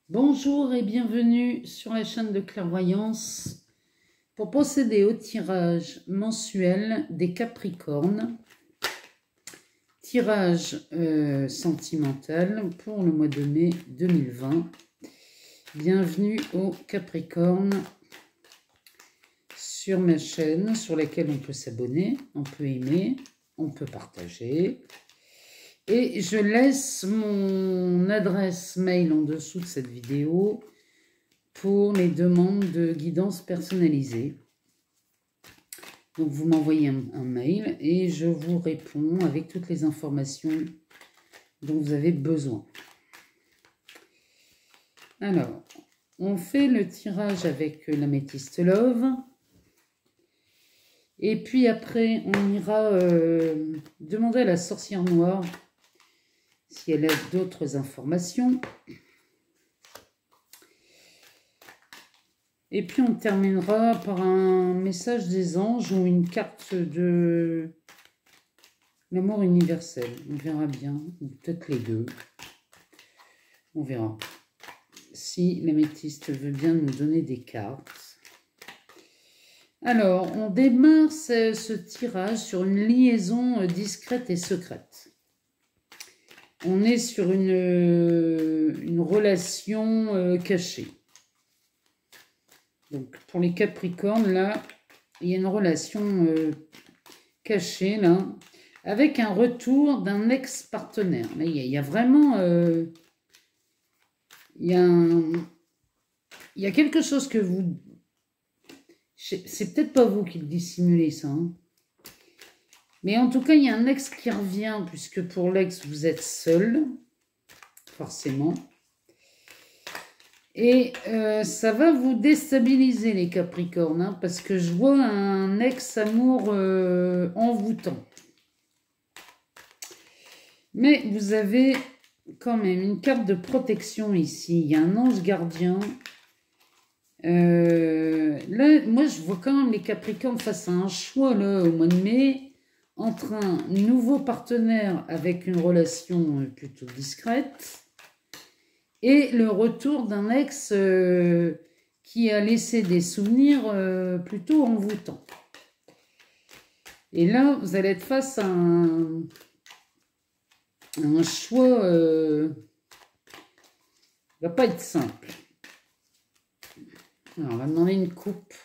Bonjour et bienvenue sur la chaîne de clairvoyance pour procéder au tirage mensuel des Capricornes. Tirage sentimental pour le mois de mai 2020. Bienvenue aux Capricornes sur ma chaîne sur laquelle on peut s'abonner, on peut aimer, on peut partager. Et je laisse mon adresse mail en dessous de cette vidéo pour les demandes de guidance personnalisée. Donc vous m'envoyez un mail et je vous réponds avec toutes les informations dont vous avez besoin. Alors, on fait le tirage avec l'améthyste Love. Et puis après, on ira demander à la sorcière noire si elle a d'autres informations. Et puis on terminera par un message des anges ou une carte de l'amour universel. On verra bien, ou peut-être les deux. On verra. Si l'améthyste veut bien nous donner des cartes. Alors, on démarre ce tirage sur une liaison discrète et secrète. On est sur une relation cachée. Donc, pour les Capricornes, là, il y a une relation cachée, là, avec un retour d'un ex-partenaire. Là, il y a vraiment... il y a quelque chose que vous... C'est peut-être pas vous qui le dissimulez, ça, hein. Mais en tout cas, il y a un ex qui revient, puisque pour l'ex, vous êtes seul, forcément. Et ça va vous déstabiliser, les Capricornes, hein, parce que je vois un ex-amour envoûtant. Mais vous avez quand même une carte de protection ici. Il y a un ange gardien. Là, moi, je vois quand même les Capricornes face à un choix là, au mois de mai, entre un nouveau partenaire avec une relation plutôt discrète et le retour d'un ex qui a laissé des souvenirs plutôt envoûtants. Et là, vous allez être face à un choix qui ne va pas être simple. Alors, on va demander une coupe.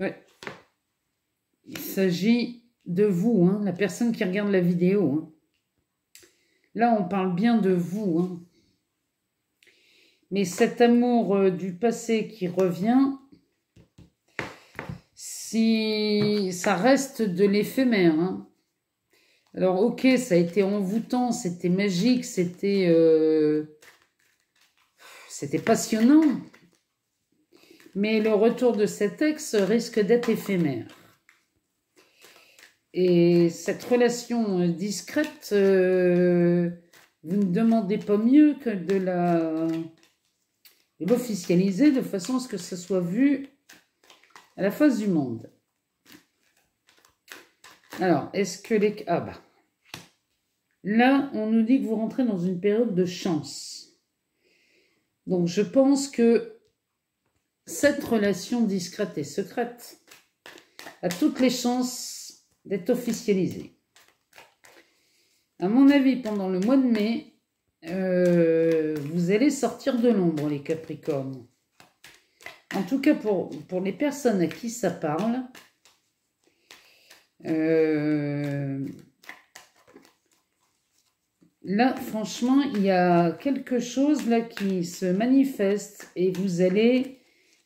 Ouais. Il s'agit de vous, hein, la personne qui regarde la vidéo. Hein. Là, on parle bien de vous. Hein. Mais cet amour du passé qui revient, si ça reste de l'éphémère. Hein. Alors, ok, ça a été envoûtant, c'était magique, c'était passionnant. Mais le retour de cet ex risque d'être éphémère. Et cette relation discrète, vous ne demandez pas mieux que de l'officialiser de façon à ce que ça soit vu à la face du monde. Alors, est-ce que les... Ah bah. Là, on nous dit que vous rentrez dans une période de chance. Donc, je pense que cette relation discrète et secrète a toutes les chances d'être officialisée. À mon avis, pendant le mois de mai, vous allez sortir de l'ombre, les Capricornes. En tout cas, pour les personnes à qui ça parle, là, franchement, il y a quelque chose là qui se manifeste et vous allez...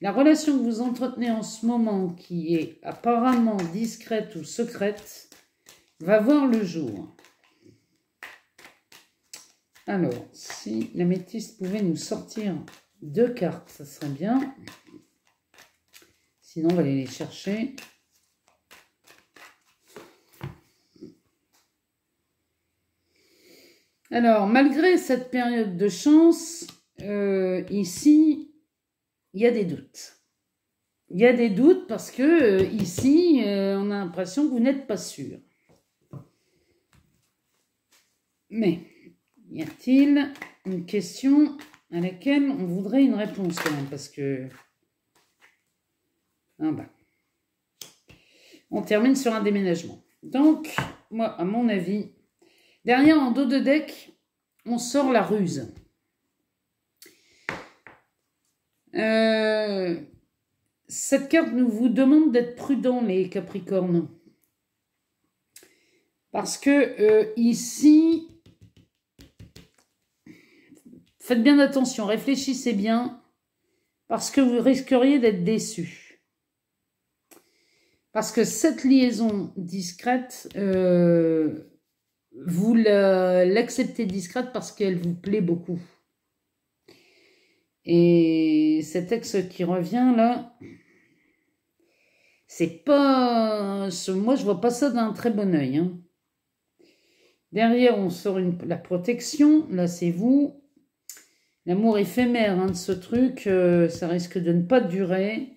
La relation que vous entretenez en ce moment, qui est apparemment discrète ou secrète, va voir le jour. Alors, si l'améthyste pouvait nous sortir 2 cartes, ça serait bien. Sinon, on va aller les chercher. Alors, malgré cette période de chance, ici, il y a des doutes. Il y a des doutes parce que ici, on a l'impression que vous n'êtes pas sûr. Mais, y a-t-il une question à laquelle on voudrait une réponse quand même? Parce que... Ah bah. On termine sur un déménagement. Donc, moi, à mon avis, derrière, en dos de deck, on sort la ruse. Cette carte nous vous demande d'être prudents, les Capricornes. Parce que ici, faites bien attention, réfléchissez bien, parce que vous risqueriez d'être déçus. Parce que cette liaison discrète, vous l'acceptez discrète parce qu'elle vous plaît beaucoup. Et cet ex qui revient là, c'est pas... Moi, je vois pas ça d'un très bon œil. Hein. Derrière, on sort la protection. Là, c'est vous. L'amour éphémère hein, de ce truc, ça risque de ne pas durer.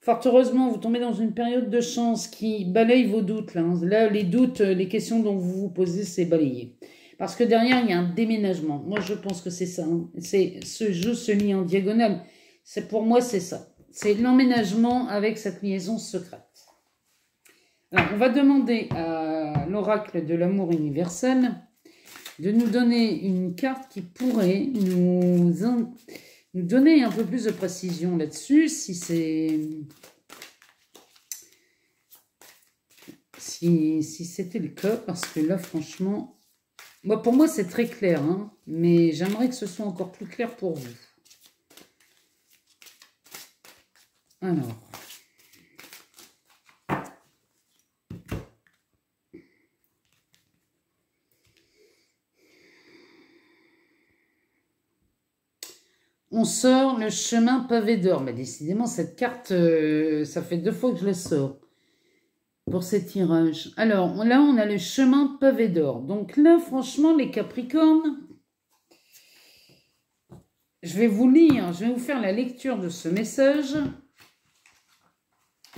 Fort heureusement, vous tombez dans une période de chance qui balaye vos doutes. Là, hein. Là les doutes, les questions dont vous vous posez, c'est balayé. Parce que derrière, il y a un déménagement. Moi, je pense que c'est ça. Hein. Ce jeu se lie en diagonale. Pour moi, c'est ça. C'est l'emménagement avec cette liaison secrète. Alors, on va demander à l'oracle de l'amour universel de nous donner une carte qui pourrait nous donner un peu plus de précision là-dessus, si c'était le cas, parce que là, franchement... Moi, pour moi, c'est très clair, hein, mais j'aimerais que ce soit encore plus clair pour vous. Alors. On sort le chemin pavé d'or. Mais décidément, cette carte, ça fait 2 fois que je la sors. Pour ces tirages. Alors, là, on a le chemin pavé d'or. Donc là, franchement, les Capricornes, je vais vous lire, je vais vous faire la lecture de ce message.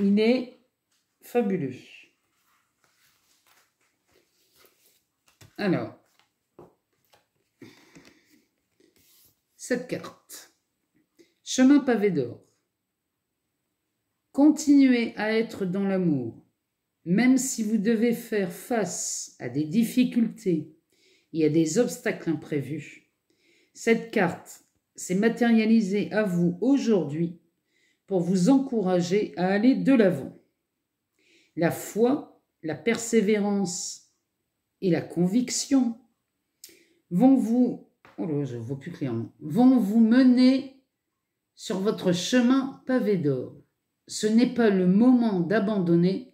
Il est fabuleux. Alors, cette carte. Chemin pavé d'or. Continuez à être dans l'amour. Même si vous devez faire face à des difficultés et à des obstacles imprévus, cette carte s'est matérialisée à vous aujourd'hui pour vous encourager à aller de l'avant. La foi, la persévérance et la conviction vont vous mener sur votre chemin pavé d'or. Ce n'est pas le moment d'abandonner.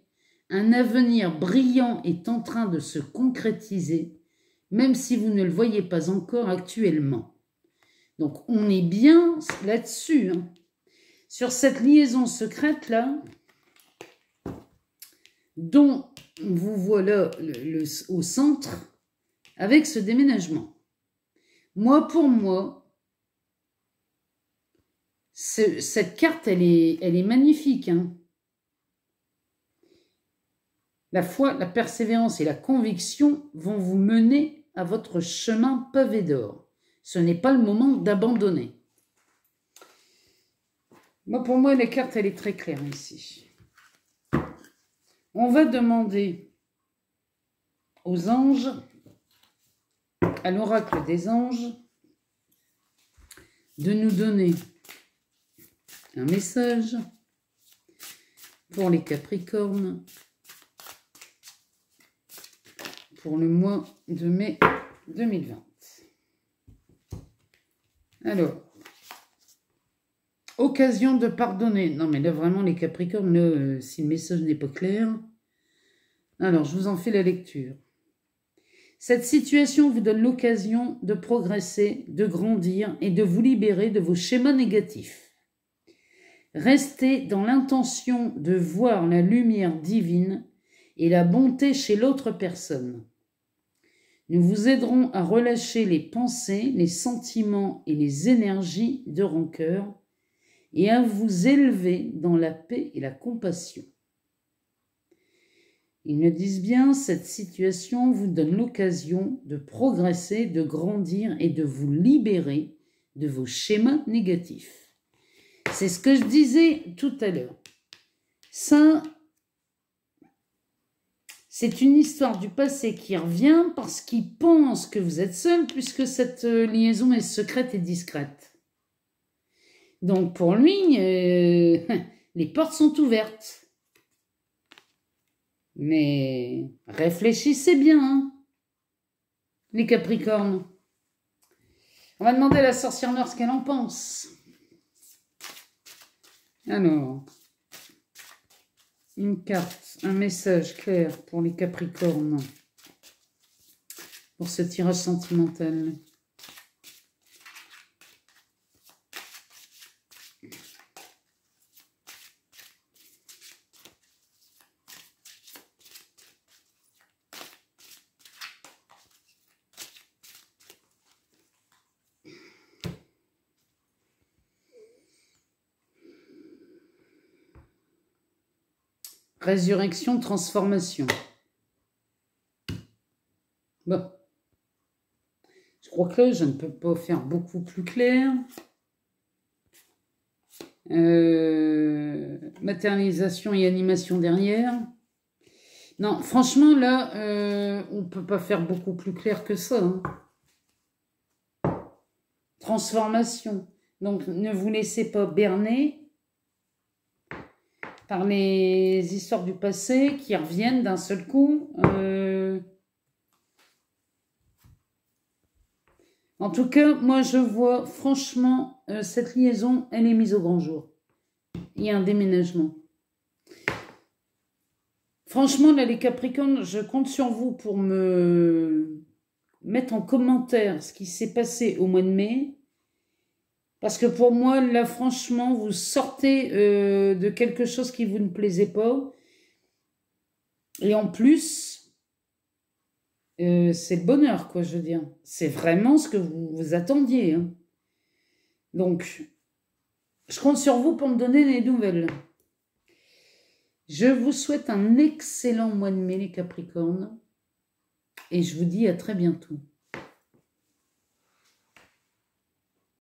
Un avenir brillant est en train de se concrétiser, même si vous ne le voyez pas encore actuellement. Donc, on est bien là-dessus. Hein. Sur cette liaison secrète-là, dont on vous voit là au centre, avec ce déménagement. Moi, pour moi, cette carte, elle est magnifique. Hein. La foi, la persévérance et la conviction vont vous mener à votre chemin pavé d'or. Ce n'est pas le moment d'abandonner. Pour moi, la carte, elle est très claire ici. On va demander aux anges, à l'oracle des anges, de nous donner un message pour les Capricornes pour le mois de mai 2020. Alors, occasion de pardonner. Non, mais là, vraiment, les Capricornes, là, si le message n'est pas clair. Alors, je vous en fais la lecture. Cette situation vous donne l'occasion de progresser, de grandir et de vous libérer de vos schémas négatifs. Restez dans l'intention de voir la lumière divine et la bonté chez l'autre personne. Nous vous aiderons à relâcher les pensées, les sentiments et les énergies de rancœur et à vous élever dans la paix et la compassion. Ils me disent bien, cette situation vous donne l'occasion de progresser, de grandir et de vous libérer de vos schémas négatifs. C'est ce que je disais tout à l'heure. Ça, c'est une histoire du passé qui revient parce qu'il pense que vous êtes seul puisque cette liaison est secrète et discrète. Donc pour lui, les portes sont ouvertes. Mais réfléchissez bien, hein, les Capricornes. On va demander à la sorcière noire ce qu'elle en pense. Alors, une carte, un message clair pour les Capricornes. Pour ce tirage sentimental. Résurrection, transformation. Bon. Je crois que là, je ne peux pas faire beaucoup plus clair. Matérialisation et animation derrière. Non, franchement, là, on ne peut pas faire beaucoup plus clair que ça. Hein. Transformation. Donc, ne vous laissez pas berner par les histoires du passé qui reviennent d'un seul coup. En tout cas, moi, je vois, franchement, cette liaison, elle est mise au grand jour. Il y a un déménagement. Franchement, là, les Capricornes, je compte sur vous pour me mettre en commentaire ce qui s'est passé au mois de mai. Parce que pour moi, là, franchement, vous sortez de quelque chose qui vous ne plaisait pas. Et en plus, c'est le bonheur, quoi, je veux dire. C'est vraiment ce que vous attendiez. Hein. Donc, je compte sur vous pour me donner des nouvelles. Je vous souhaite un excellent mois de mai, les Capricornes. Et je vous dis à très bientôt.